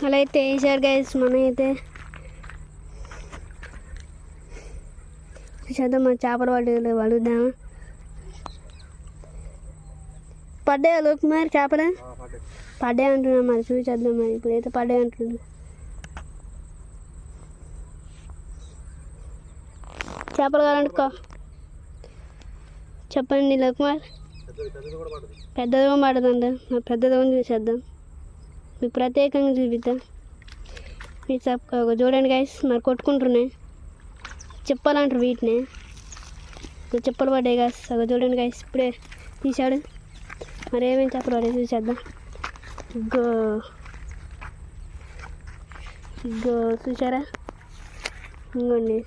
అలా అయితే వేసారు గైస్. మనం అయితే చూసేద్దాం, మన చేపలు పడుద్దామా. పడ్డాయి లోకి మరి చేపలు పడ్డాయి అంటున్నా, మరి చూసేద్దాం. మరి ఇప్పుడైతే పడ్డాయి అంటున్నా. చేపలు కావాలంటే చెప్పండి లోకుమార్. పెద్దదిగా పడుతుందా? పెద్దదిగా చూసేద్దాం, మీకు ప్రత్యేకంగా చూపిద్దాం. మీరు చూడండి గైస్, మరి కొట్టుకుంటున్నాయి చెప్పాలంటారు వీటిని. చెప్పలు పడ్డాయి గైస్, చూడండి గైస్, ఇప్పుడే తీసాడు. మరి ఏమేమి చెప్పలు పడ్డాయి చూసేద్దాం. ఇగో చూసారా, ఇంకోండి